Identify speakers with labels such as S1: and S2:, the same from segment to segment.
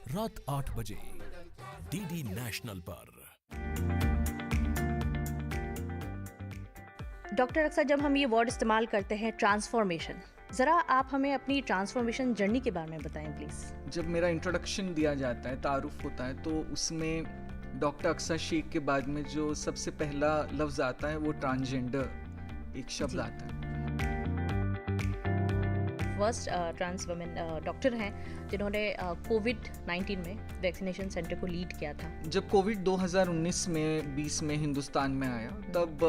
S1: रात 8 बजे DD national पर।
S2: डॉक्टर अक्सर जब हम ये वर्ड इस्तेमाल करते हैं ट्रांसफॉर्मेशन, ज़रा आप हमें अपनी ट्रांसफॉर्मेशन जर्नी के बारे में बताएं प्लीज़।
S3: जब मेरा इंट्रोडक्शन दिया जाता है, तारुफ होता है, तो उसमें डॉक्टर अक्सा शेख के बाद में जो सबसे पहला लफ्ज़ आता है वो ट्रांसजेंडर एक शब्द आता है।
S2: फर्स्ट ट्रांस वुमेन डॉक्टर हैं जिन्होंने कोविड-19 में वैक्सीनेशन सेंटर को लीड किया था।
S3: जब कोविड 2019 में 20 में हिंदुस्तान में आया, तब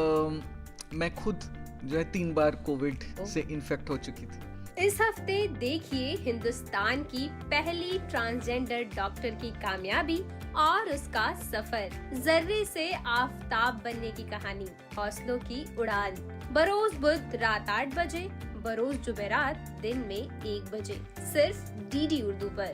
S3: मैं खुद जो है 3 बार कोविड से इन्फेक्ट हो चुकी थी।
S4: इस हफ्ते देखिए हिंदुस्तान की पहली ट्रांसजेंडर डॉक्टर की कामयाबी और उसका सफर, जर्रे से आफताब बनने की कहानी, हौसलों की उड़ान। बरोज बुध रात 8 बजे, बरोज जुमेरात दिन में 1 बजे, सिर्फ डीडी उर्दू पर।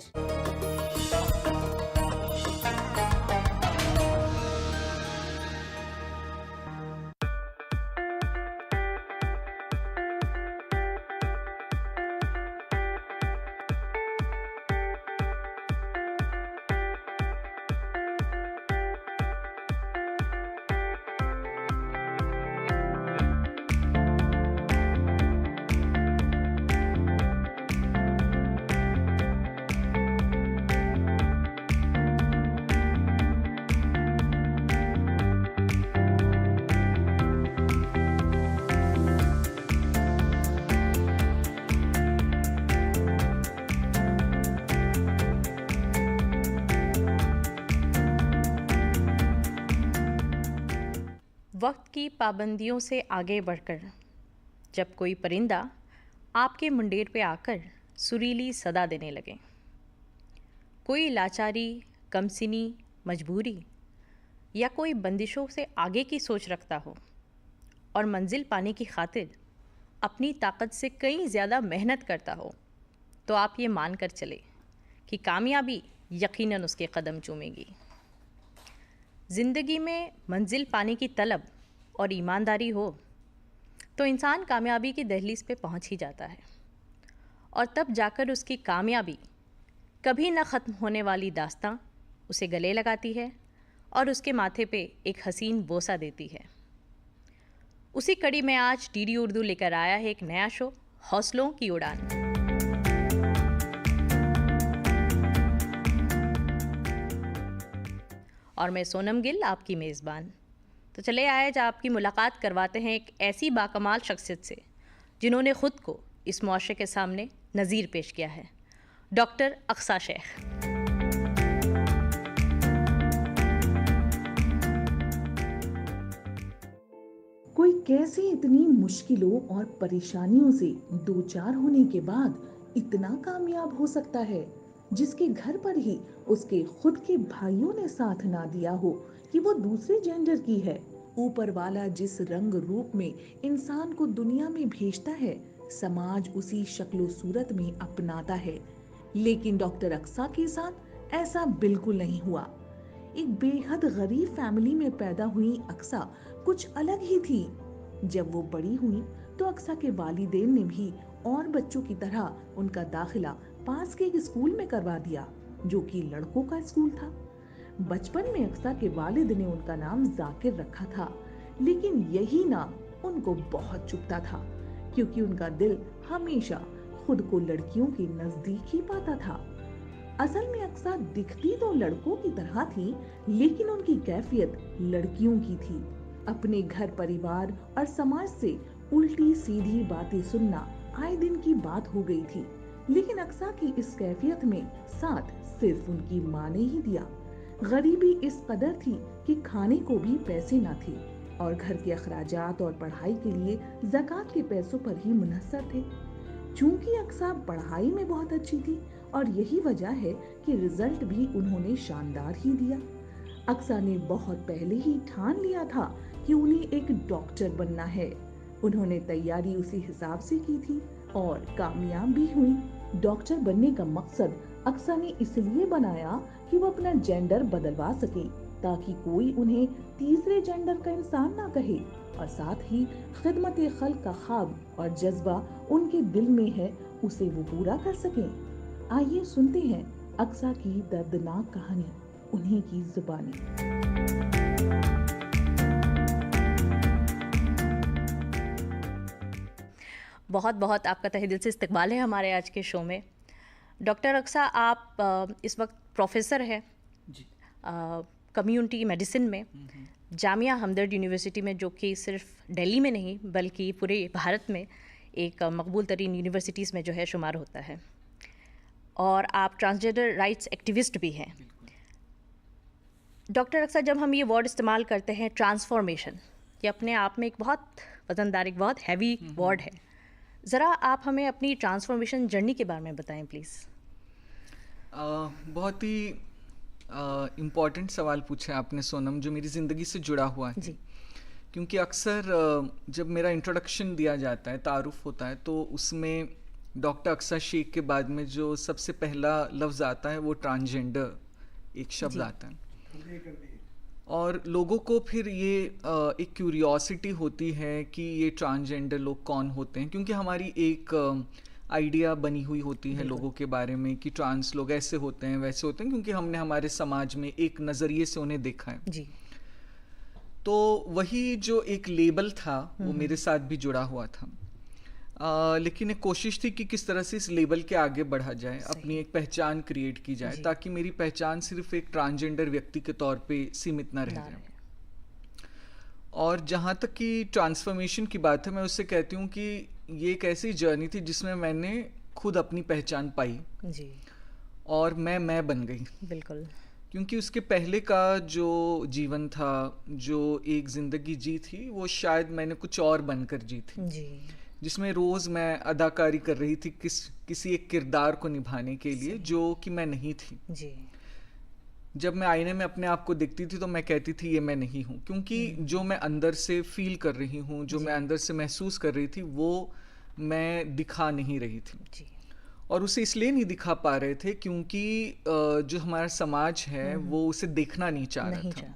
S2: वक्त की पाबंदियों से आगे बढ़कर जब कोई परिंदा आपके मुंडेर पे आकर सुरीली सदा देने लगे, कोई लाचारी, कमसिनी, मजबूरी या कोई बंदिशों से आगे की सोच रखता हो और मंजिल पाने की खातिर अपनी ताकत से कहीं ज़्यादा मेहनत करता हो, तो आप ये मान कर चले कि कामयाबी यकीनन उसके कदम चूमेगी। ज़िंदगी में मंजिल पाने की तलब और ईमानदारी हो तो इंसान कामयाबी की दहलीज पे पहुंच ही जाता है, और तब जाकर उसकी कामयाबी कभी न ख़त्म होने वाली दास्तां उसे गले लगाती है और उसके माथे पे एक हसीन बोसा देती है। उसी कड़ी में आज डीडी उर्दू लेकर आया है एक नया शो, हौसलों की उड़ान। और मैं सोनम गिल, आपकी मेज़बान। तो चले आए आज आपकी मुलाकात करवाते हैं एक ऐसी बाकमाल शख्सियत से जिन्होंने ख़ुद को इस मुआशरे के सामने नज़ीर पेश किया है, डॉक्टर अक्सा शेख।
S5: कोई कैसे इतनी मुश्किलों और परेशानियों से दो चार होने के बाद इतना कामयाब हो सकता है, जिसके घर पर ही उसके खुद के भाइयों ने साथ ना दिया हो कि वो दूसरे जेंडर की है। ऊपर वाला जिस रंग रूप में इंसान को दुनिया में भेजता है, समाज उसी शक्लो सूरत में अपनाता है। लेकिन डॉक्टर अक्सा के साथ ऐसा बिल्कुल नहीं हुआ। एक बेहद गरीब फैमिली में पैदा हुई अक्सा कुछ अलग ही थी। जब वो बड़ी हुई तो अक्सा के वालिदैन ने भी और बच्चों की तरह उनका दाखिला पास के एक स्कूल में करवा दिया, जो कि लड़कों का स्कूल था। बचपन में अक्सा के वालिद ने उनका नाम जाकिर रखा था, लेकिन यही नाम उनको बहुत चुभता था, क्योंकि उनका दिल हमेशा खुद को लड़कियों के नजदीक ही पाता था। असल में अक्सा दिखती तो लड़कों की तरह थी, लेकिन उनकी कैफियत लड़कियों की थी। अपने घर परिवार और समाज से उल्टी सीधी बातें सुनना आए दिन की बात हो गई थी। लेकिन अक्सा की इस कैफियत में साथ सिर्फ उनकी माँ ने ही दिया। गरीबी इस कदर थी कि खाने को भी पैसे न थे, और घर के अखराजात और पढ़ाई के लिए ज़कात के पैसों पर ही मुनहसर थे। चूंकि अक्सा पढ़ाई में बहुत अच्छी थी, और यही वजह है कि रिजल्ट भी उन्होंने शानदार ही दिया। अक्सा ने बहुत पहले ही ठान लिया था कि उन्हें एक डॉक्टर बनना है। उन्होंने तैयारी उसी हिसाब से की थी और कामयाब भी हुई। डॉक्टर बनने का मकसद अक्सा ने इसलिए बनाया कि वो अपना जेंडर बदलवा सके, ताकि कोई उन्हें तीसरे जेंडर का इंसान ना कहे, और साथ ही खिदमत खल्क का ख्वाब और जज्बा उनके दिल में है, उसे वो पूरा कर सकें। आइए सुनते हैं अक्सा की दर्दनाक कहानी उन्हीं की जुबानी।
S2: बहुत बहुत आपका तहे दिल से इस्तकबाल है हमारे आज के शो में। डॉक्टर अक्सा, आप इस वक्त प्रोफेसर हैं
S3: जी।
S2: कम्युनिटी मेडिसिन में जामिया हमदर्द यूनिवर्सिटी में, जो कि सिर्फ दिल्ली में नहीं बल्कि पूरे भारत में एक मकबूल तरीन यूनिवर्सिटीज़ में जो है शुमार होता है। और आप ट्रांसजेंडर राइट्स एक्टिविस्ट भी हैं। डॉक्टर अक्सा, जब हम ये वर्ड इस्तेमाल करते हैं ट्रांसफॉर्मेशन, ये अपने आप में एक बहुत वजनदार, एक बहुत हैवी वर्ड है। ज़रा आप हमें अपनी ट्रांसफॉर्मेशन जर्नी के बारे में बताएं प्लीज़।
S3: बहुत ही इम्पॉर्टेंट सवाल पूछा है आपने सोनम, जो मेरी ज़िंदगी से जुड़ा हुआ है।
S2: जी।
S3: क्योंकि अक्सर जब मेरा इंट्रोडक्शन दिया जाता है, तारुफ होता है, तो उसमें डॉक्टर अक्सा शेख के बाद में जो सबसे पहला लफ्ज़ आता है वो ट्रांसजेंडर एक शब्द आता है। और लोगों को फिर ये एक क्यूरियोसिटी होती है कि ये ट्रांसजेंडर लोग कौन होते हैं, क्योंकि हमारी एक आइडिया बनी हुई होती है लोगों के बारे में कि ट्रांस लोग ऐसे होते हैं वैसे होते हैं, क्योंकि हमने हमारे समाज में एक नज़रिए से उन्हें देखा है।
S2: जी।
S3: तो वही जो एक लेबल था वो मेरे साथ भी जुड़ा हुआ था। लेकिन एक कोशिश थी कि किस तरह से इस लेबल के आगे बढ़ा जाए, अपनी एक पहचान क्रिएट की जाए, ताकि मेरी पहचान सिर्फ एक ट्रांसजेंडर व्यक्ति के तौर पे सीमित ना रह जाए। और जहाँ तक कि ट्रांसफॉर्मेशन की बात है, मैं उससे कहती हूँ कि ये एक ऐसी जर्नी थी जिसमें मैंने खुद अपनी पहचान पाई
S2: जी।
S3: और मैं बन गई।
S2: बिल्कुल।
S3: क्योंकि उसके पहले का जो जीवन था, जो एक ज़िंदगी जी थी, वो शायद मैंने कुछ और बनकर जी थी,
S2: जी।
S3: जिसमें रोज़ मैं अदाकारी कर रही थी किसी एक किरदार को निभाने के लिए जो कि मैं नहीं थी।
S2: जी।
S3: जब मैं आईने में अपने आप को देखती थी तो मैं कहती थी ये मैं नहीं हूँ, क्योंकि जो मैं अंदर से फील कर रही हूँ, जो मैं अंदर से महसूस कर रही थी, वो मैं दिखा नहीं रही थी।
S2: जी।
S3: और उसे इसलिए नहीं दिखा पा रहे थे क्योंकि जो हमारा समाज है वो उसे देखना नहीं चाह रहा था।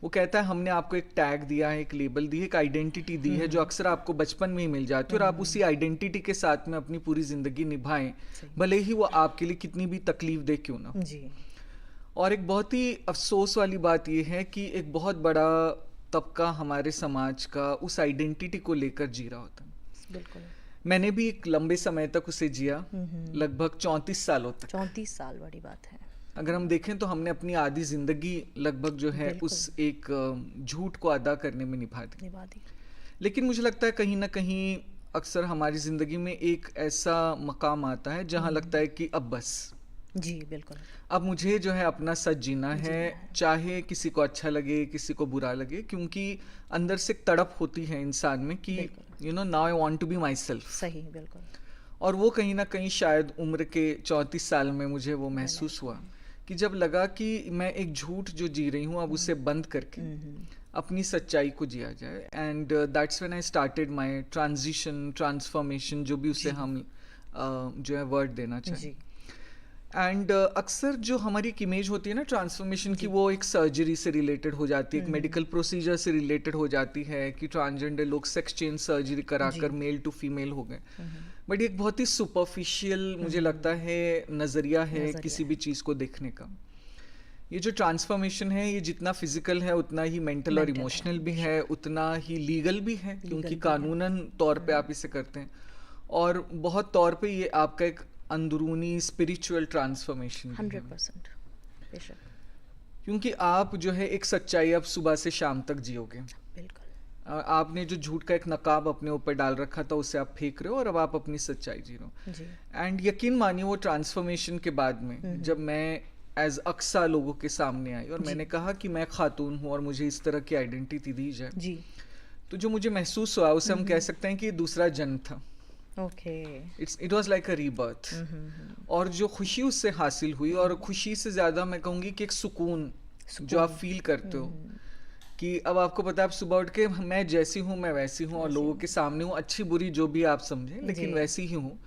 S3: वो कहता है हमने आपको एक टैग दिया है, एक लेबल दी है, एक आइडेंटिटी दी है, जो अक्सर आपको बचपन में ही मिल जाती है, और आप उसी आइडेंटिटी के साथ में अपनी पूरी ज़िंदगी निभाएं, भले ही वो आपके लिए कितनी भी तकलीफ दे क्यों ना।
S2: जी।
S3: और एक बहुत ही अफसोस वाली बात ये है कि एक बहुत बड़ा तबका हमारे समाज का उस आइडेंटिटी को लेकर जी रहा होता है।
S2: बिल्कुल।
S3: मैंने भी एक लंबे समय तक उसे जिया, लगभग 34 सालों तक।
S2: 34 साल बड़ी बात है।
S3: अगर हम देखें तो हमने अपनी आधी जिंदगी लगभग जो है उस एक झूठ को अदा करने में निभा दी। लेकिन मुझे लगता है कहीं ना कहीं अक्सर हमारी ज़िंदगी में एक ऐसा मकाम आता है जहाँ लगता है कि अब बस।
S2: जी बिल्कुल।
S3: अब मुझे जो है अपना सच जीना है, चाहे किसी को अच्छा लगे किसी को बुरा लगे, क्योंकि अंदर से एक तड़प होती है इंसान में कि you know now I want to be myself.
S2: सही, बिल्कुल।
S3: और वो कहीं ना कहीं शायद उम्र के 34 साल में मुझे वो महसूस हुआ कि जब लगा कि मैं एक झूठ जो जी रही हूँ अब उसे बंद करके अपनी सच्चाई को जिया जाए। And that's when I started my transition, transformation, जो भी उसे हम जो है वर्ड देना चाहिए। एंड अक्सर जो हमारी एक इमेज होती है ना ट्रांसफॉर्मेशन की, वो एक सर्जरी से रिलेटेड हो जाती है, एक मेडिकल प्रोसीजर से रिलेटेड हो जाती है कि ट्रांसजेंडर लोग सेक्स चेंज सर्जरी कराकर मेल टू फीमेल हो गए। बट एक बहुत ही सुपरफिशियल मुझे लगता है नज़रिया है किसी भी चीज़ को देखने का। ये जो ट्रांसफॉर्मेशन है ये जितना फिजिकल है उतना ही मेंटल और इमोशनल भी है, उतना ही लीगल भी है, क्योंकि कानूनन तौर पे आप इसे करते हैं, और बहुत तौर पे ये आपका एक अंदरूनी स्पिरिचुअल ट्रांसफॉर्मेशन
S2: 100% बेशक,
S3: क्योंकि आप जो है एक सच्चाई अब सुबह से शाम तक जियोगे।
S2: बिल्कुल।
S3: आपने जो झूठ का एक नकाब अपने ऊपर डाल रखा था उसे आप फेंक रहे हो और अब आप अपनी सच्चाई जी रहे हो। एंड यकीन मानिए वो ट्रांसफॉर्मेशन के बाद में जब मैं एज अक्सा लोगों के सामने आई और मैंने कहा कि मैं खातून हूँ और मुझे इस तरह की आइडेंटिटी दी जाए जी, तो जो मुझे महसूस हुआ उसे हम कह सकते हैं कि दूसरा जन्म था। It was like a rebirth. और जो खुशी उससे हासिल हुई, और खुशी से ज़्यादा मैं कहूँगी कि एक सुकून जो आप फील करते हो कि अब आपको पता है आप सुबह उठ के मैं जैसी हूँ मैं वैसी हूँ और लोगों के सामने हूँ, अच्छी बुरी जो भी आप समझें, लेकिन वैसी ही हूँ।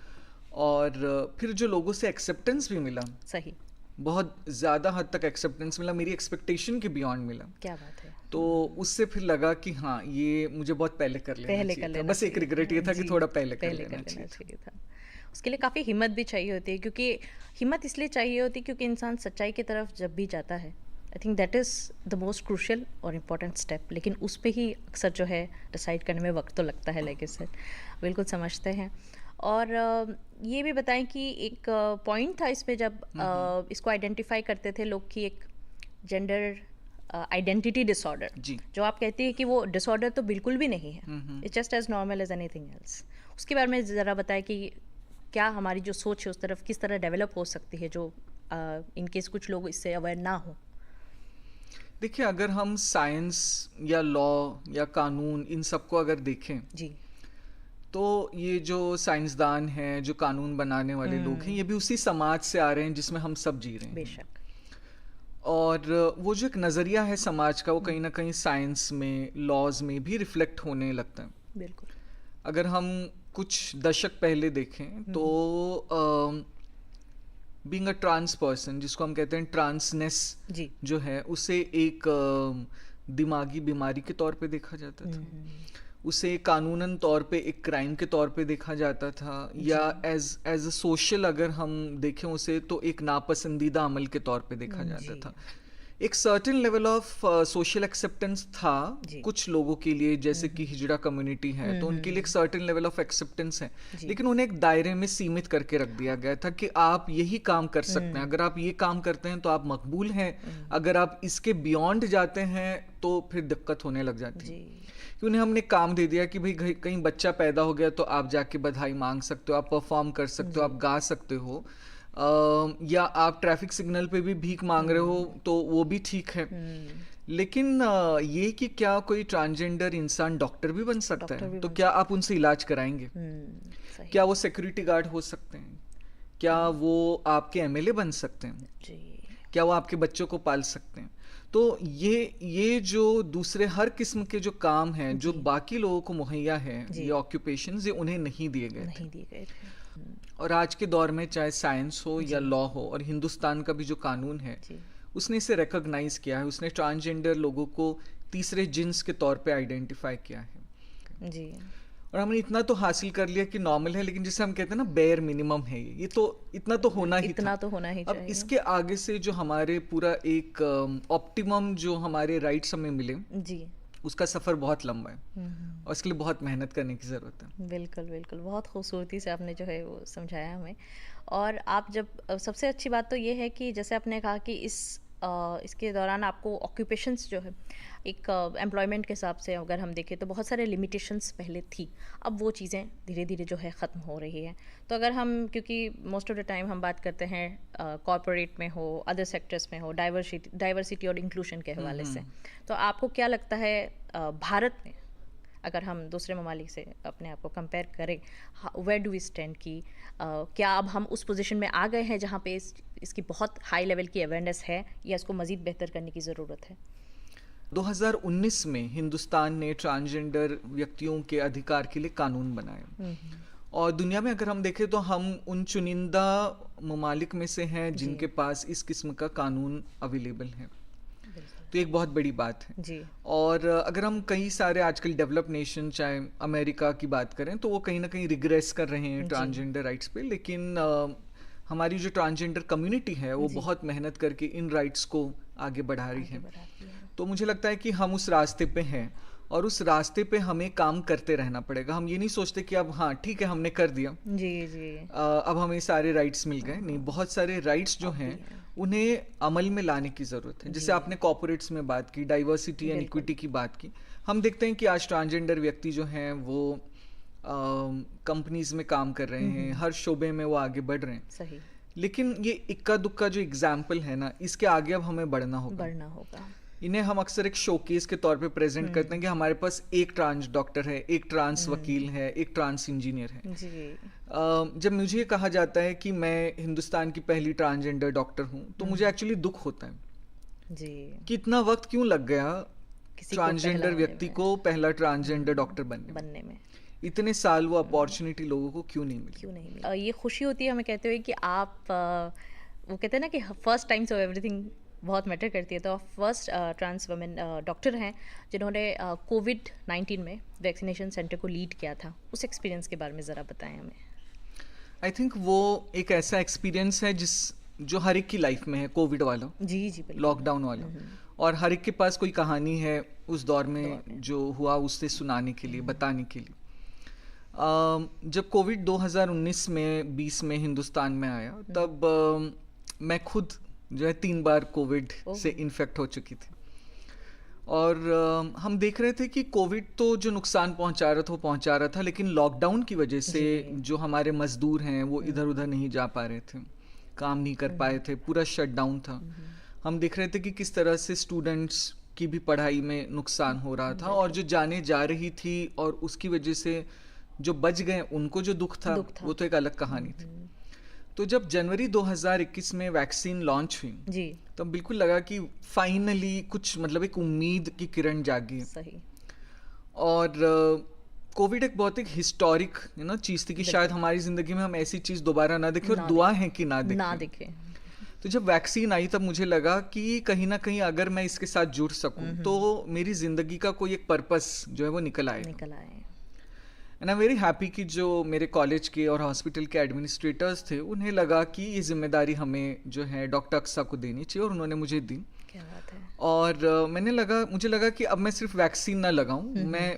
S3: और फिर जो लोगों से एक्सेप्टेंस भी मिला, सही, बहुत ज़्यादा हद तक एक्सेप्टेंस मिला, मेरी एक्सपेक्टेशन के बियॉन्ड मिला।
S2: क्या बात है।
S3: तो उससे फिर लगा कि हाँ ये मुझे बहुत पहले कर लेना चाहिए था। बस एक रिग्रेट ये था कि थोड़ा पहले कर लेना चाहिए था।
S2: उसके लिए काफ़ी हिम्मत भी चाहिए होती है, क्योंकि हिम्मत इसलिए चाहिए होती है क्योंकि इंसान सच्चाई की तरफ जब भी जाता है, I think that is the most crucial और इम्पॉर्टेंट स्टेप, लेकिन उस पे ही अक्सर जो है डिसाइड करने में वक्त तो लगता है, लाइक सर बिल्कुल समझते हैं। और ये भी बताएं कि एक पॉइंट था इस पे जब इसको आइडेंटिफाई करते थे लोग कि एक जेंडर आइडेंटिटी डिसऑर्डर,
S3: जी।
S2: जो आप कहती है कि वो डिसऑर्डर तो बिल्कुल भी नहीं है, it's just as normal as anything else. उसके बारे में ज़रा बताएं कि क्या हमारी जो सोच है उस तरफ किस तरह डेवलप हो सकती है, जो इनकेस कुछ लोग इससे अवेयर ना हो।
S3: देखिए, अगर हम साइंस या लॉ या कानून इन सबको अगर देखें,
S2: जी
S3: तो ये जो साइंसदान हैं, जो कानून बनाने वाले लोग हैं, ये भी उसी समाज से आ रहे हैं जिसमें हम सब जी रहे हैं।
S2: बेशक।
S3: और वो जो एक नज़रिया है समाज का, वो कहीं ना कहीं साइंस में, लॉज में भी रिफ्लेक्ट होने लगता है।
S2: बिल्कुल।
S3: अगर हम कुछ दशक पहले देखें तो बीइंग अ ट्रांस पर्सन, जिसको हम कहते हैं ट्रांसनेस,
S2: जी
S3: जो है उसे एक दिमागी बीमारी के तौर पे देखा जाता था, उसे कानूनन तौर पे एक क्राइम के तौर पे देखा जाता था, या एज अ सोशल अगर हम देखें उसे तो एक नापसंदीदा अमल के तौर पे देखा जाता था। एक certain level of social acceptance था कुछ लोगों के लिए, जैसे कि हिजड़ा कम्युनिटी है तो उनके लिए एक सर्टेन लेवल ऑफ एक्सेप्टेंस है, लेकिन उन्हें एक दायरे में सीमित करके रख दिया गया था कि आप यही काम कर सकते हैं, अगर आप ये काम करते हैं तो आप मकबूल हैं, अगर आप इसके बियॉन्ड जाते हैं तो फिर दिक्कत होने लग जाती है। कि उन्हें हमने काम दे दिया कि भाई कहीं बच्चा पैदा हो गया तो आप जाके बधाई मांग सकते हो, आप परफॉर्म कर सकते हो, आप गा सकते हो, या आप ट्रैफिक सिग्नल पे भी भीख मांग रहे हो तो वो भी ठीक है। लेकिन ये कि क्या कोई ट्रांसजेंडर इंसान डॉक्टर भी बन सकता है, तो क्या आप उनसे इलाज कराएंगे? क्या वो सिक्योरिटी गार्ड हो सकते हैं? क्या वो आपके एमएलए बन सकते हैं? क्या वो आपके बच्चों को पाल सकते हैं? तो ये जो दूसरे हर किस्म के जो काम हैं जो बाकी लोगों को मुहैया है, ये ऑक्यूपेशंस, ये उन्हें नहीं दिए गए थे। और आज के दौर में चाहे साइंस हो या लॉ हो, और हिंदुस्तान का भी जो कानून है उसने इसे रिकॉग्नाइज किया है, उसने ट्रांसजेंडर लोगों को तीसरे जिन्स के तौर पे आइडेंटिफाई किया है जी। और हमने इतना तो हासिल कर लिया कि नॉर्मल है, लेकिन जिसे हम कहते हैं ना बेयर मिनिमम है, ये तो इतना तो होना ही था।
S2: तो होना ही चाहिए।
S3: अब इसके आगे से जो हमारे पूरा एक ऑप्टिमम जो हमारे राइट्स हमें मिले जी, उसका सफ़र बहुत लंबा है और इसके लिए बहुत मेहनत करने की ज़रूरत है।
S2: बिल्कुल बिल्कुल, बहुत खूबसूरती से आपने जो है वो समझाया हमें। और आप जब सबसे अच्छी बात तो ये है कि जैसे आपने कहा कि इसके दौरान आपको ऑक्यूपेशंस जो है एक एम्प्लॉयमेंट के हिसाब से अगर हम देखें तो बहुत सारे लिमिटेशंस पहले थी, अब वो चीज़ें धीरे धीरे जो है ख़त्म हो रही है। तो अगर हम, क्योंकि मोस्ट ऑफ द टाइम हम बात करते हैं कॉर्पोरेट में हो, अदर सेक्टर्स में हो, डाइवर्सिटी और इंक्लूजन के हवाले से, तो आपको क्या लगता है भारत में अगर हम दूसरे ममालिक से अपने आप को कंपेयर करें, वेयर डू वी स्टैंड की क्या अब हम उस पोजीशन में आ गए हैं जहाँ पे इसकी बहुत हाई लेवल की अवेयरनेस है, या इसको मज़ीद बेहतर करने की ज़रूरत है?
S3: 2019 में हिंदुस्तान ने ट्रांसजेंडर व्यक्तियों के अधिकार के लिए कानून बनाए, और दुनिया में अगर हम देखें तो हम उन चुनिंदा ममालिक में से हैं जिनके पास इस किस्म का कानून अवेलेबल है, तो एक बहुत बड़ी बात है जी। और अगर हम कई सारे आजकल डेवलप नेशन, चाहे अमेरिका की बात करें, तो वो कहीं ना कहीं रिग्रेस कर रहे हैं ट्रांसजेंडर राइट्स पे, लेकिन हमारी जो ट्रांसजेंडर कम्युनिटी है वो बहुत मेहनत करके इन राइट्स को आगे बढ़ा रही है। तो मुझे लगता है कि हम उस रास्ते पे हैं और उस रास्ते पे हमें काम करते रहना पड़ेगा। हम ये नहीं सोचते कि अब हाँ ठीक है हमने कर दिया जी जी, अब हमें सारे राइट्स मिल गए। नहीं, बहुत सारे राइट्स जो हैं उन्हें अमल में लाने की ज़रूरत है। जैसे आपने कॉर्पोरेट्स में बात की, डाइवर्सिटी एंड इक्विटी की बात की, हम देखते हैं कि आज ट्रांसजेंडर व्यक्ति जो हैं वो कंपनीज में काम कर रहे हैं, हर शोबे में वो आगे बढ़ रहे हैं। सही। लेकिन ये इक्का दुक्का जो एग्जाम्पल है ना, इसके आगे अब हमें बढ़ना होगा। इन्हें हम अक्सर एक शोकेस के तौर पे प्रेजेंट करते हैं कि हमारे पास एक ट्रांस डॉक्टर है, एक ट्रांस वकील है, एक ट्रांस इंजीनियर है जी। जब मुझे कहा जाता है कि मैं हिंदुस्तान की पहली ट्रांसजेंडर डॉक्टर हूँ, तो मुझे एक्चुअली दुख होता है जी कि इतना वक्त क्यों लग गया ट्रांसजेंडर व्यक्ति को पहला ट्रांसजेंडर डॉक्टर बनने में। इतने साल वो अपॉर्चुनिटी लोगों को क्यों नहीं मिली?
S2: ये खुशी होती है हमें कहते हुए कि आप वो कहते हैं ना कि फर्स्ट टाइम सो एवरीथिंग बहुत मैटर करती है। तो आप फर्स्ट ट्रांस वुमेन डॉक्टर हैं जिन्होंने कोविड-19 में वैक्सीनेशन सेंटर को लीड किया था। उस एक्सपीरियंस के बारे में ज़रा बताएं हमें।
S3: आई थिंक वो एक ऐसा एक्सपीरियंस है जो हर एक की लाइफ में है, कोविड वाला,
S2: जी जी बिल्कुल।
S3: लॉकडाउन वाला, और हर एक के पास कोई कहानी है उस दौर में जो हुआ उससे सुनाने के लिए, बताने के लिए। जब कोविड 2019 में 20 में हिंदुस्तान में आया, तब मैं खुद जो है 3 बार कोविड से इन्फेक्ट हो चुकी थी। और हम देख रहे थे कि कोविड तो जो नुकसान पहुंचा रहा था वो पहुंचा रहा था, लेकिन लॉकडाउन की वजह से जो हमारे मजदूर हैं वो इधर उधर नहीं जा पा रहे थे, काम नहीं कर पाए थे, पूरा शटडाउन था। हम देख रहे थे कि किस तरह से स्टूडेंट्स की भी पढ़ाई में नुकसान हो रहा था, और जो जाने जा रही थी और उसकी वजह से जो बच गए उनको जो दुख था वो तो एक अलग कहानी थी। तो जब जनवरी 2021 में वैक्सीन लॉन्च हुई
S2: जी,
S3: तब बिल्कुल लगा कि फाइनली कुछ मतलब एक उम्मीद की किरण जागी।
S2: सही।
S3: और कोविड एक बहुत एक हिस्टोरिक चीज़ थी कि शायद हमारी ज़िंदगी में हम ऐसी चीज़ दोबारा ना देखें, और दुआ है कि ना देखें। तो जब वैक्सीन आई तब मुझे लगा कि कहीं ना कहीं अगर मैं इसके साथ जुड़ सकूं तो मेरी ज़िंदगी का कोई एक पर्पस जो है वो निकल आए। And I am very happy कि जो मेरे कॉलेज के और हॉस्पिटल के एडमिनिस्ट्रेटर्स थे उन्हें लगा कि ये जिम्मेदारी हमें जो है डॉक्टर अक्सा को देनी चाहिए, और उन्होंने मुझे दी।
S2: क्या बात है।
S3: और मुझे लगा कि अब मैं सिर्फ वैक्सीन ना लगाऊं,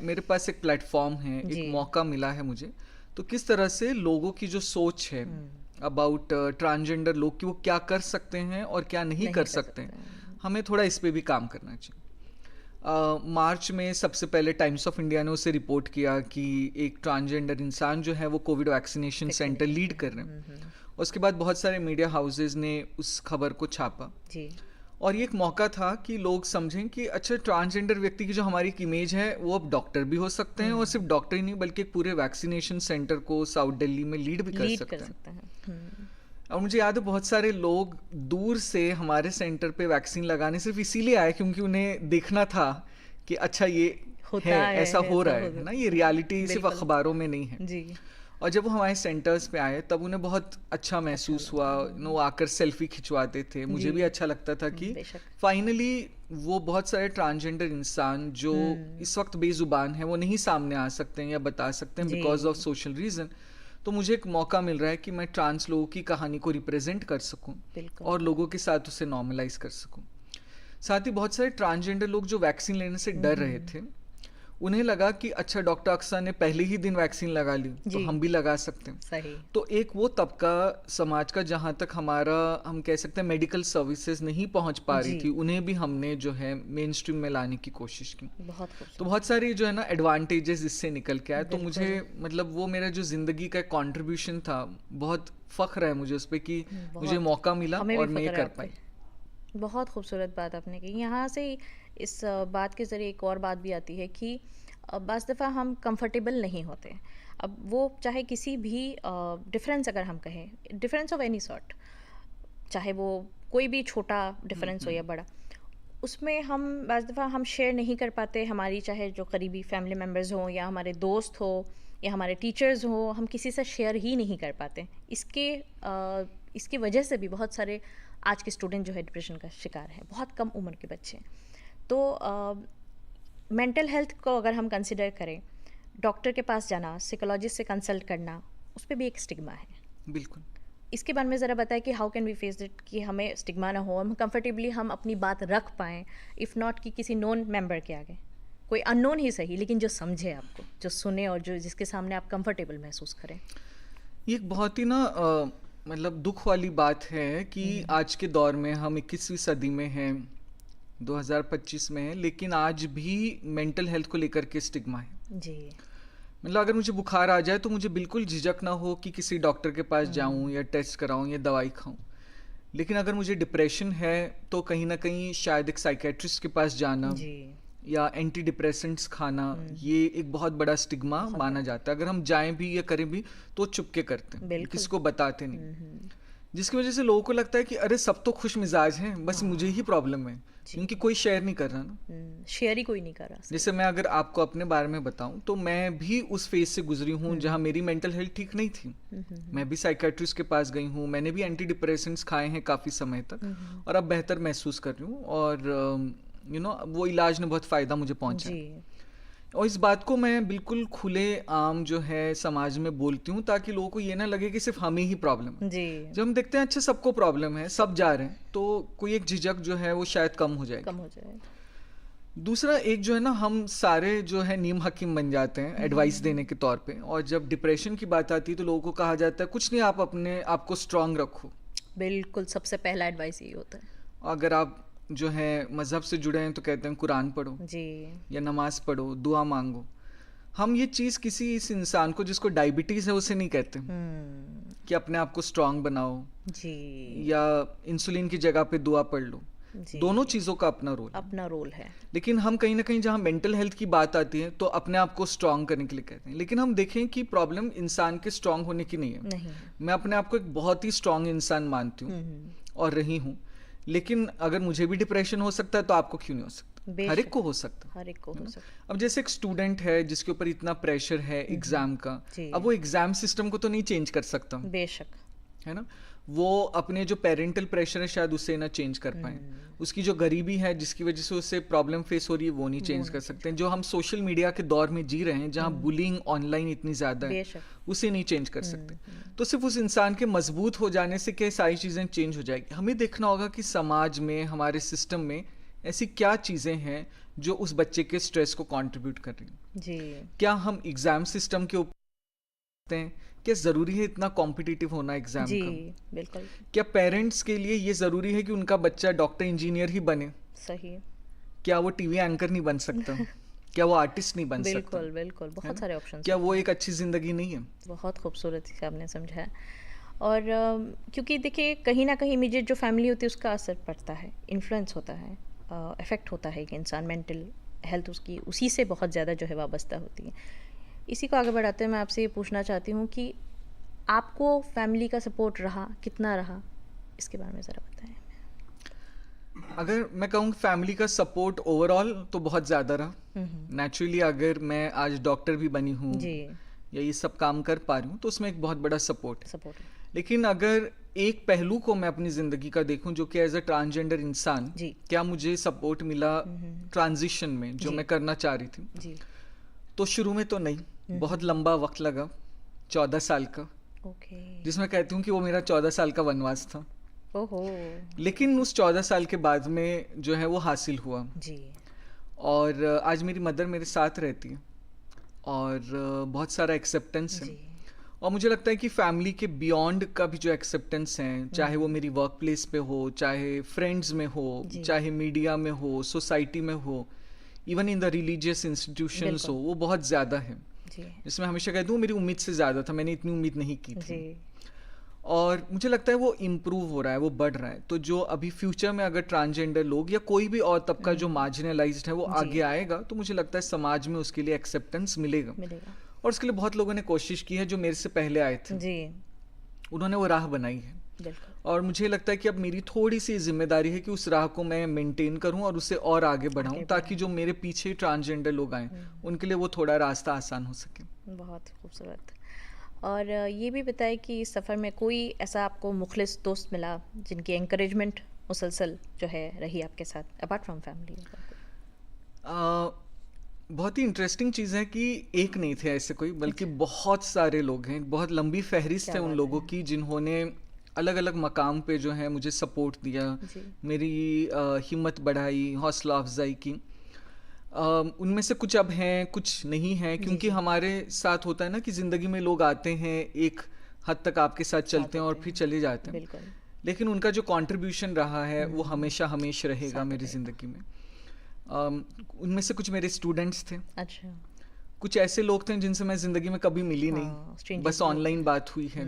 S3: मेरे पास एक प्लेटफॉर्म है, एक मौका मिला है मुझे, तो किस तरह से लोगों की जो सोच है अबाउट ट्रांसजेंडर लोग कि वो क्या कर सकते हैं और क्या नहीं कर सकते हैं, हमें थोड़ा इस पे भी काम करना चाहिए। मार्च में सबसे पहले टाइम्स ऑफ इंडिया ने उसे रिपोर्ट किया कि एक ट्रांसजेंडर इंसान जो है वो कोविड वैक्सीनेशन सेंटर लीड कर रहे हैं। उसके बाद बहुत सारे मीडिया हाउसेज ने उस खबर को छापा जी। और ये एक मौका था कि लोग समझें कि अच्छा, ट्रांसजेंडर व्यक्ति की जो हमारी एक इमेज है वो अब डॉक्टर भी हो सकते हैं, और सिर्फ डॉक्टर ही नहीं बल्कि पूरे वैक्सीनेशन सेंटर को साउथ दिल्ली में लीड भी कर सकते हैं। और मुझे याद है बहुत सारे लोग दूर से हमारे सेंटर पे वैक्सीन लगाने सिर्फ इसीलिए आए क्योंकि उन्हें देखना था कि अच्छा ये है, ऐसा हो रहा है ना, ये रियलिटी सिर्फ अखबारों में नहीं है जी। और जब वो हमारे सेंटर्स पे आए तब उन्हें बहुत अच्छा महसूस हुआ। वो आकर सेल्फी खिंचवाते थे, मुझे भी अच्छा लगता था कि फाइनली वो बहुत सारे ट्रांसजेंडर इंसान जो इस वक्त बेजुबान है वो नहीं सामने आ सकते हैं या बता सकते हैं बिकॉज ऑफ सोशल रीजन। तो मुझे एक मौका मिल रहा है कि मैं ट्रांस लोगों की कहानी को रिप्रेजेंट कर सकूं और लोगों के साथ उसे नॉर्मलाइज कर सकूं। साथ ही बहुत सारे ट्रांसजेंडर लोग जो वैक्सीन लेने से डर रहे थे, उन्हें लगा कि अच्छा, डॉक्टर अक्सा ने पहले ही दिन वैक्सीन लगा ली तो हम भी लगा सकते हैं।
S2: सही। तो
S3: एक वो तबका समाज का जहां तक हमारा हम कह सकते हैं मेडिकल सर्विसेज नहीं पहुंच पा रही थी, उन्हें भी हमने जो है मेन स्ट्रीम में लाने की कोशिश की। तो बहुत सारी जो है ना एडवांटेजेस इससे निकल के आए। तो मुझे मतलब वो मेरा जो जिंदगी का कॉन्ट्रीब्यूशन था, बहुत फख्र है मुझे उस पर कि मुझे मौका मिला और मैं ये कर पाई।
S2: बहुत खूबसूरत बात आपने की। यहाँ से इस बात के ज़रिए एक और बात भी आती है कि बाज़ दफ़ा हम कंफर्टेबल नहीं होते। अब वो चाहे किसी भी डिफरेंस अगर हम कहें, डिफरेंस ऑफ एनी सॉर्ट, चाहे वो कोई भी छोटा डिफरेंस हो या बड़ा, उसमें हम बाज़ दफ़ा हम शेयर नहीं कर पाते। हमारी चाहे जो करीबी फैमिली मेम्बर्स हों या हमारे दोस्त हो या हमारे टीचर्स हों, हम किसी से शेयर ही नहीं कर पाते। इसकी वजह से भी बहुत सारे आज के स्टूडेंट जो है डिप्रेशन का शिकार है, बहुत कम उम्र के बच्चे। तो मेंटल हेल्थ को अगर हम कंसिडर करें, डॉक्टर के पास जाना, साइकोलॉजिस्ट से कंसल्ट करना, उस पर भी एक स्टिग्मा है।
S3: बिल्कुल।
S2: इसके बारे में ज़रा बताएं कि how can we face it, कि हमें स्टिग्मा ना हो, हम कंफर्टेबली हम अपनी बात रख पाएँ, इफ़ नॉट कि किसी नोन मेंबर के आगे, कोई अननोन ही सही लेकिन जो समझे आपको, जो सुने और जो जिसके सामने आप कंफर्टेबल महसूस करें।
S3: ये एक बहुत ही ना मतलब दुख वाली बात है कि आज के दौर में हम 21वीं सदी में हैं, 2025 में है, लेकिन आज भी मेंटल हेल्थ को लेकर के स्टिग्मा है
S2: जी।
S3: मतलब अगर मुझे बुखार आ जाए तो मुझे बिल्कुल झिझक ना हो कि किसी डॉक्टर के पास जाऊं या टेस्ट कराऊं या दवाई खाऊं। लेकिन अगर मुझे डिप्रेशन है तो कहीं ना कहीं शायद एक साइकेट्रिस्ट के पास जाना जी। या एंटी डिप्रेसेंट्स खाना, ये एक बहुत बड़ा स्टिग्मा माना जाता है। अगर हम जाएं भी या करें भी तो चुपके करते हैं, किसी को बताते नहीं, जिसकी वजह से लोगों को लगता है कि अरे सब तो खुश मिजाज हैं, बस मुझे ही प्रॉब्लम है, क्योंकि कोई शेयर नहीं कर रहा ना,
S2: शेयर ही कोई नहीं कर रहा।
S3: जैसे मैं अगर आपको अपने बारे में बताऊं तो मैं भी उस फेज से गुजरी हूं जहां मेरी मेंटल हेल्थ ठीक नहीं थी। मैं भी साइकेट्रिस्ट के पास गई हूं, मैंने भी एंटी डिप्रेसेंट्स खाए हैं काफी समय तक, और अब बेहतर महसूस कर रही हूँ, और वो इलाज ने बहुत फायदा मुझे पहुंचा। और इस बात को मैं बिल्कुल खुले आम जो है समाज में बोलती हूँ, ताकि लोगों को ये ना लगे कि सिर्फ हमें ही प्रॉब्लम है।
S2: जी,
S3: जब हम देखते हैं अच्छा सबको प्रॉब्लम है, सब जा रहे हैं, तो कोई एक झिझक जो है वो शायद कम हो जाएगी।
S2: कम हो जाए।
S3: दूसरा एक जो है ना, हम सारे जो है नीम हकीम बन जाते हैं एडवाइस देने के तौर पे, और जब डिप्रेशन की बात आती है तो लोगों को कहा जाता है कुछ नहीं, आप अपने आप को स्ट्रांग रखो।
S2: बिल्कुल, सबसे पहला एडवाइस यही होता है।
S3: अगर आप जो है मज़हब से जुड़े हैं तो कहते हैं कुरान पढ़ो
S2: जी,
S3: या नमाज पढ़ो, दुआ मांगो। हम ये चीज़ किसी इस इंसान को जिसको डायबिटीज़ है उसे नहीं कहते कि अपने आप को स्ट्रांग बनाओ
S2: जी,
S3: या इंसुलिन की जगह पे दुआ पढ़ लो।
S2: जी।
S3: दोनों चीज़ों का अपना रोल है।
S2: अपना रोल है।
S3: लेकिन हम कहीं ना कहीं जहाँ मेंटल हेल्थ की बात आती है तो अपने आप को स्ट्रांग करने के लिए कहते हैं। लेकिन हम देखें कि प्रॉब्लम इंसान के स्ट्रांग होने की नहीं है।
S2: नहीं।
S3: मैं अपने आप को एक बहुत ही स्ट्रांग इंसान मानती हूँ और रही हूँ। लेकिन अगर मुझे भी डिप्रेशन हो सकता है तो आपको क्यों नहीं हो सकता?
S2: बेशक।
S3: हर एक को हो सकता है।
S2: हर एक को हो सकता
S3: अब जैसे एक स्टूडेंट है जिसके ऊपर इतना प्रेशर है एग्जाम का,
S2: जी।
S3: अब वो एग्जाम सिस्टम को तो नहीं चेंज कर सकता,
S2: है। बेशक।
S3: है ना। वो अपने जो पेरेंटल प्रेशर है शायद उसे ना चेंज कर पाए। उसकी जो गरीबी है जिसकी वजह से उसे प्रॉब्लम फेस हो रही है वो नहीं चेंज कर सकते हैं। जो हम सोशल मीडिया के दौर में जी रहे हैं जहाँ बुलिंग ऑनलाइन इतनी ज़्यादा है,
S2: बेशक।
S3: उसे नहीं चेंज कर सकते। तो सिर्फ उस इंसान के मजबूत हो जाने से क्या सारी चीज़ें चेंज हो जाएगी? हमें देखना होगा कि समाज में, हमारे सिस्टम में ऐसी क्या चीज़ें हैं जो उस बच्चे के स्ट्रेस को कंट्रीब्यूट कर रही हैं।
S2: जी,
S3: क्या हम एग्जाम सिस्टम के ऊपर हैं? क्या ज़रूरी है इतना कॉम्पिटिटिव होना एग्जाम
S2: जी,
S3: का?
S2: बिल्कुल
S3: क्या पेरेंट्स के लिए ये ज़रूरी है कि उनका बच्चा डॉक्टर इंजीनियर ही बने?
S2: सही।
S3: क्या वो टीवी एंकर नहीं बन सकता? क्या वो आर्टिस्ट नहीं बन सकता?
S2: बिल्कुल, बिल्कुल, बहुत सारे ऑप्शंस
S3: क्या वो एक अच्छी ज़िंदगी नहीं है?
S2: बहुत खूबसूरत से आपने समझा है। और क्योंकि देखिए कहीं ना कहीं इमीडिएट जो फैमिली होती है उसका असर पड़ता है, इन्फ्लुएंस होता है, इफ़ेक्ट होता है कि इंसान मेंटल हेल्थ उसकी उसी से बहुत ज़्यादा जो है वाबस्ता होती है। इसी को आगे बढ़ाते हुए मैं आपसे ये पूछना चाहती हूँ कि आपको फैमिली का सपोर्ट रहा, कितना रहा, इसके बारे में ज़रा बताएं।
S3: अगर मैं कहूँ फैमिली का सपोर्ट ओवरऑल तो बहुत ज़्यादा रहा। नेचुरली अगर मैं आज डॉक्टर भी बनी हूँ
S2: जी,
S3: या ये सब काम कर पा रही हूँ तो उसमें एक बहुत बड़ा सपोर्ट है।
S2: सपोर्ट।
S3: लेकिन अगर एक पहलू को मैं अपनी ज़िंदगी का देखूं जो कि एज अ ट्रांसजेंडर इंसान,
S2: जी।
S3: क्या मुझे सपोर्ट मिला ट्रांजिशन में जो
S2: जी।
S3: मैं करना चाह रही थी?
S2: जी,
S3: तो शुरू में तो नहीं, बहुत लंबा वक्त लगा, 14 साल का,
S2: ओके।
S3: जिसमें कहती हूँ कि वो मेरा 14 साल का वनवास था।
S2: ओहो।
S3: लेकिन उस 14 साल के बाद में जो है वो हासिल हुआ।
S2: जी,
S3: और आज मेरी मदर मेरे साथ रहती है और बहुत सारा एक्सेप्टेंस है।
S2: जी,
S3: और मुझे लगता है कि फैमिली के बियॉन्ड का भी जो एक्सेप्टेंस है, चाहे वो मेरी वर्क प्लेस पे हो, चाहे फ्रेंड्स में हो,
S2: जी।
S3: चाहे मीडिया में हो, सोसाइटी में हो, even in the religious institutions हो,
S2: बिल्कुल।
S3: वो बहुत ज़्यादा है।
S2: जी,
S3: जिसमें हमेशा कहती हूँ मेरी उम्मीद से ज़्यादा था, मैंने इतनी उम्मीद नहीं की थी।
S2: जी,
S3: और मुझे लगता है वो इम्प्रूव हो रहा है, वो बढ़ रहा है। तो जो अभी फ्यूचर में अगर ट्रांसजेंडर लोग या कोई भी और तबका जो मार्जिनलाइज्ड है वो
S2: जी।
S3: आगे आएगा तो मुझे लगता है समाज में उसके लिए एक्सेप्टेंस मिलेगा।
S2: मिलेगा।
S3: और उसके लिए बहुत लोगों ने कोशिश की है जो मेरे से पहले आए थे,
S2: जी,
S3: उन्होंने वो राह बनाई है।
S2: बिल्कुल।
S3: और मुझे लगता है कि अब मेरी थोड़ी सी जिम्मेदारी है कि उस राह को मैं मेंटेन करूं और उसे और आगे बढ़ाऊं, ताकि जो मेरे पीछे ट्रांसजेंडर लोग आए उनके लिए वो थोड़ा रास्ता आसान हो सके।
S2: बहुत खूबसूरत। और ये भी बताएं कि इस सफ़र में कोई ऐसा आपको मुखलिस दोस्त मिला जिनकी एंकरेजमेंट मुसलसल जो है रही आपके साथ, अपार्ट फ्रॉम फैमिली?
S3: बहुत ही इंटरेस्टिंग चीज़ है कि एक नहीं थे ऐसे कोई, बल्कि बहुत सारे लोग हैं। बहुत लंबी फहरिस्त
S2: क्या
S3: है उन
S2: बात
S3: लोगों की जिन्होंने अलग अलग मकाम पे जो है मुझे सपोर्ट दिया,
S2: जी।
S3: मेरी हिम्मत बढ़ाई, हौसला अफजाई की। उनमें से कुछ अब हैं, कुछ नहीं हैं, क्योंकि हमारे साथ होता है ना कि ज़िंदगी में लोग आते हैं, एक हद तक आपके साथ चलते हैं और फिर चले जाते हैं,
S2: बिल्कुल।
S3: लेकिन उनका जो कंट्रीब्यूशन रहा है वो हमेशा हमेशा रहेगा
S2: साथ
S3: मेरी
S2: रहेगा।
S3: ज़िंदगी में। उनमें से कुछ मेरे स्टूडेंट्स थे,
S2: अच्छा।
S3: कुछ ऐसे लोग थे जिनसे मैं ज़िंदगी में कभी मिली
S2: हाँ,
S3: नहीं,
S2: strangers
S3: बस
S2: लोग।
S3: ऑनलाइन बात हुई है।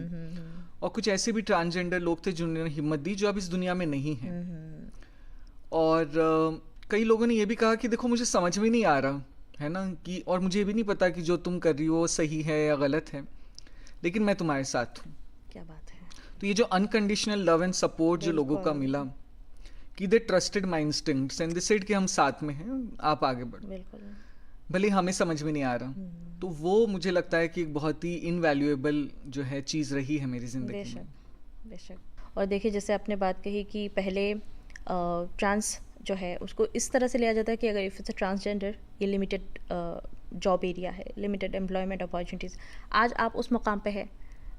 S3: और कुछ ऐसे भी ट्रांसजेंडर लोग थे जिन्होंने हिम्मत दी जो अब इस दुनिया में नहीं है। और कई लोगों ने ये भी कहा कि देखो मुझे समझ में नहीं आ रहा है ना, कि और मुझे भी नहीं पता कि जो तुम कर रही हो सही है या गलत है, लेकिन मैं तुम्हारे साथ हूँ।
S2: क्या बात है।
S3: तो ये जो अनकंडीशनल लव एंड सपोर्ट जो लोगों का
S2: बिल्कुल।
S3: मिला, कि दे trusted my instincts and they said कि हम साथ में हैं, आप आगे बढ़ो,
S2: बिल्कुल।
S3: भले ही हमें समझ में नहीं आ रहा। तो वो मुझे लगता है कि एक बहुत ही इनवैल्यूएबल जो है चीज़ रही है मेरी ज़िंदगी में।
S2: बेशक, बेशक। और देखिए जैसे आपने बात कही कि पहले ट्रांस जो है उसको इस तरह से लिया जाता है कि अगर इफ इट्स अ ट्रांसजेंडर ये लिमिटेड जॉब एरिया है, लिमिटेड एम्प्लॉयमेंट अपॉर्चुनिटीज़, आज आप उस मुकाम पे है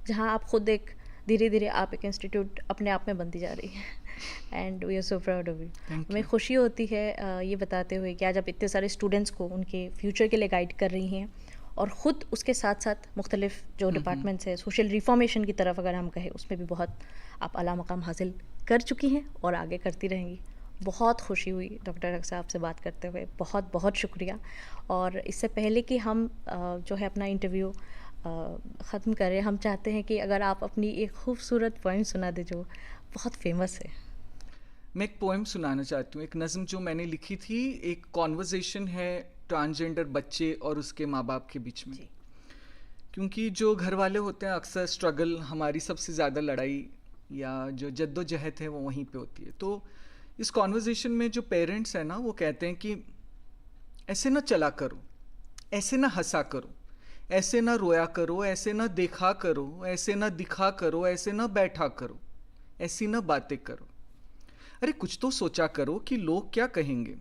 S2: जहाँ आप खुद एक धीरे धीरे आप एक इंस्टीट्यूट अपने आप में बनती जा रही है and we are so proud of you. हमें खुशी होती है ये बताते हुए कि आज आप इतने सारे स्टूडेंट्स को उनके फ्यूचर के लिए गाइड कर रही हैं और ख़ुद उसके साथ साथ मुख्तलिफ जो डिपार्टमेंट्स है, सोशल रिफॉर्मेशन की तरफ अगर हम कहें, उसमें भी बहुत आप आला मकाम हासिल कर चुकी हैं और आगे करती रहेंगी। बहुत खुशी हुई डॉक्टर रक्षा आपसे बात करते हुए, बहुत बहुत शुक्रिया। और इससे पहले कि हम जो है अपना इंटरव्यू ख़त्म करें, हम चाहते हैं कि अगर आप अपनी एक खूबसूरत पोइम सुना दें जो बहुत फेमस है।
S3: मैं एक पोएम सुनाना चाहती हूँ, एक नज़म जो मैंने लिखी थी। एक कॉन्वर्जेशन है ट्रांसजेंडर बच्चे और उसके माँ बाप के बीच में, क्योंकि जो घर वाले होते हैं अक्सर स्ट्रगल, हमारी सबसे ज़्यादा लड़ाई या जो जद्दोजहद है वो वहीं पे होती है। तो इस कॉन्वर्जेशन में जो पेरेंट्स हैं ना, वो कहते हैं कि ऐसे ना चला करो, ऐसे ना हंसा करो, ऐसे ना रोया करो, ऐसे ना देखा करो, ऐसे ना दिखा करो, ऐसे ना बैठा करो, ऐसी ना बातें करो। अरे कुछ तो सोचा करो कि लोग क्या कहेंगे।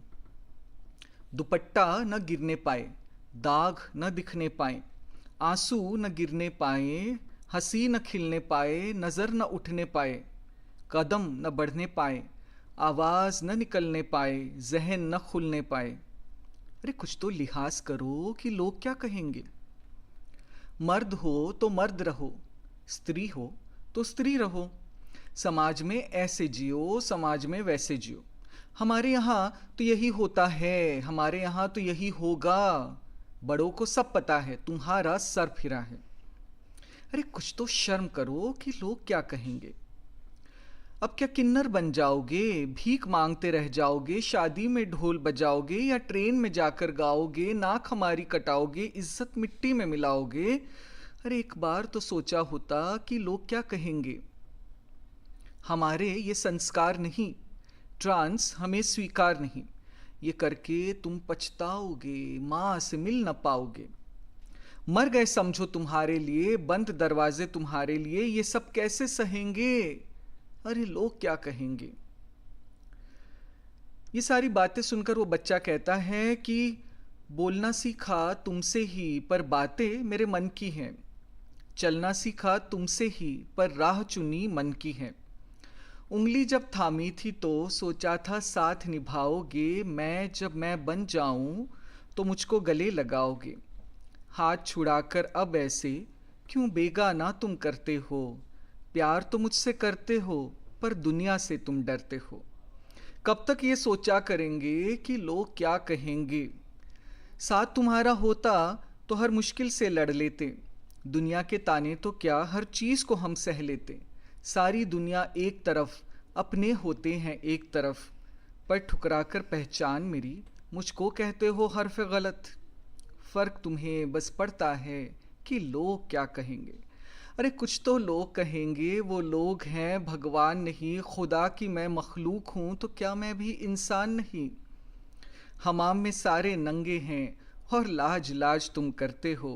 S3: दुपट्टा न गिरने पाए, दाग न दिखने पाए, आंसू न गिरने पाए, हंसी न खिलने पाए, नज़र न उठने पाए, कदम न बढ़ने पाए, आवाज़ न निकलने पाए, जहन न खुलने पाए। अरे कुछ तो लिहाज करो कि लोग क्या कहेंगे। मर्द हो तो मर्द रहो, स्त्री हो तो स्त्री रहो, समाज में ऐसे जियो, समाज में वैसे जियो। हमारे यहाँ तो यही होता है, हमारे यहाँ तो यही होगा, बड़ों को सब पता है, तुम्हारा सर फिरा है। अरे कुछ तो शर्म करो कि लोग क्या कहेंगे। अब क्या किन्नर बन जाओगे, भीख मांगते रह जाओगे, शादी में ढोल बजाओगे या ट्रेन में जाकर गाओगे, नाक हमारी कटाओगे, इज्जत मिट्टी में मिलाओगे। अरे एक बार तो सोचा होता कि लोग क्या कहेंगे। हमारे ये संस्कार नहीं, ट्रांस हमें स्वीकार नहीं, ये करके तुम पछताओगे, माँ से मिल न पाओगे। मर गए समझो तुम्हारे लिए, बंद दरवाजे तुम्हारे लिए, ये सब कैसे सहेंगे। अरे लोग क्या कहेंगे। ये सारी बातें सुनकर वो बच्चा कहता है कि बोलना सीखा तुमसे ही पर बातें मेरे मन की हैं, चलना सीखा तुमसे ही पर राह चुनी मन की है। उंगली जब थामी थी तो सोचा था साथ निभाओगे, मैं जब मैं बन जाऊं तो मुझको गले लगाओगे। हाथ छुड़ाकर अब ऐसे क्यों बेगाना तुम करते हो, प्यार तो मुझसे करते हो पर दुनिया से तुम डरते हो। कब तक ये सोचा करेंगे कि लोग क्या कहेंगे। साथ तुम्हारा होता तो हर मुश्किल से लड़ लेते, दुनिया के ताने तो क्या हर चीज़ को हम सह लेते। सारी दुनिया एक तरफ, अपने होते हैं एक तरफ, पर ठुकरा कर पहचान मेरी मुझको कहते हो हर्फ गलत। फ़र्क तुम्हें बस पड़ता है कि लोग क्या कहेंगे। अरे कुछ तो लोग कहेंगे, वो लोग हैं भगवान नहीं, खुदा की मैं मखलूक हूँ तो क्या मैं भी इंसान नहीं। हमाम में सारे नंगे हैं और लाज लाज तुम करते हो,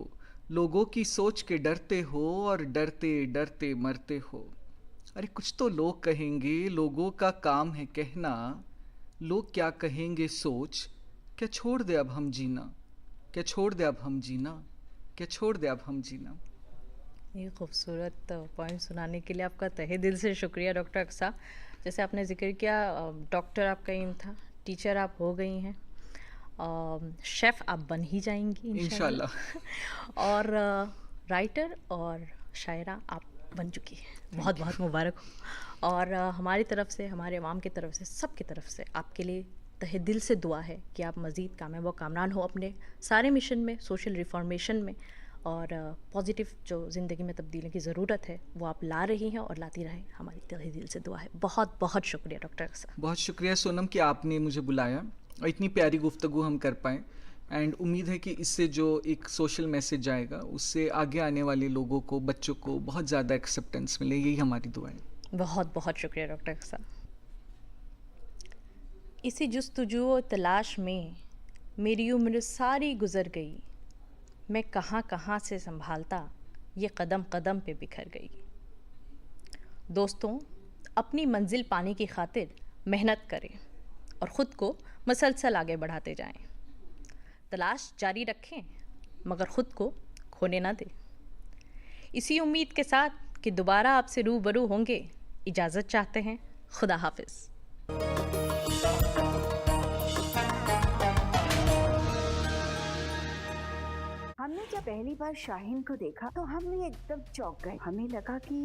S3: लोगों की सोच के डरते हो और डरते डरते मरते हो। अरे कुछ तो लोग कहेंगे, लोगों का काम है कहना, लोग क्या कहेंगे सोच, क्या छोड़ दे अब हम जीना, क्या छोड़ दे अब हम जीना, क्या छोड़ दे अब हम जीना।
S2: ये खूबसूरत पॉइंट सुनाने के लिए आपका तहे दिल से शुक्रिया डॉक्टर अक्सा। जैसे आपने जिक्र किया, डॉक्टर आपका एम था, टीचर आप हो गई हैं, शेफ़ आप बन ही जाएंगी इंशाल्लाह और राइटर और शायरा आप बन चुकी है। बहुत बहुत मुबारक हो। और हमारी तरफ से, हमारे अवाम की तरफ से, सब की तरफ से आपके लिए तहे दिल से दुआ है कि आप मज़ीद कामयाब व कामरान हो अपने सारे मिशन में, सोशल रिफॉर्मेशन में, और पॉजिटिव जो ज़िंदगी में तब्दीली की ज़रूरत है वो आप ला रही हैं और लाती रहें। हमारी तहे दिल से दुआ है। बहुत बहुत शुक्रिया डॉक्टर अक्सा।
S3: बहुत शुक्रिया सोनम कि आपने मुझे बुलाया और इतनी प्यारी गुफ्तगू हम कर पाएँ। एंड उम्मीद है कि इससे जो एक सोशल मैसेज जाएगा उससे आगे आने वाले लोगों को, बच्चों को बहुत ज़्यादा एक्सेप्टेंस मिले, यही हमारी दुआ है।
S2: बहुत बहुत शुक्रिया डॉक्टर अक्सा। इसी जुस्तजू तलाश में मेरी उम्र सारी गुज़र गई, मैं कहाँ कहाँ से संभालता ये कदम कदम पे बिखर गई। दोस्तों, अपनी मंजिल पाने की खातिर मेहनत करें और ख़ुद को मसलसल आगे बढ़ाते जाएं। तलाश जारी रखें मगर ख़ुद को खोने ना दे। इसी उम्मीद के साथ कि दोबारा आपसे रूबरू होंगे, इजाज़त चाहते हैं। खुदा हाफिज़।
S6: हमने जब पहली बार शाहीन को देखा तो हम भी एकदम चौंक गए। हमें लगा कि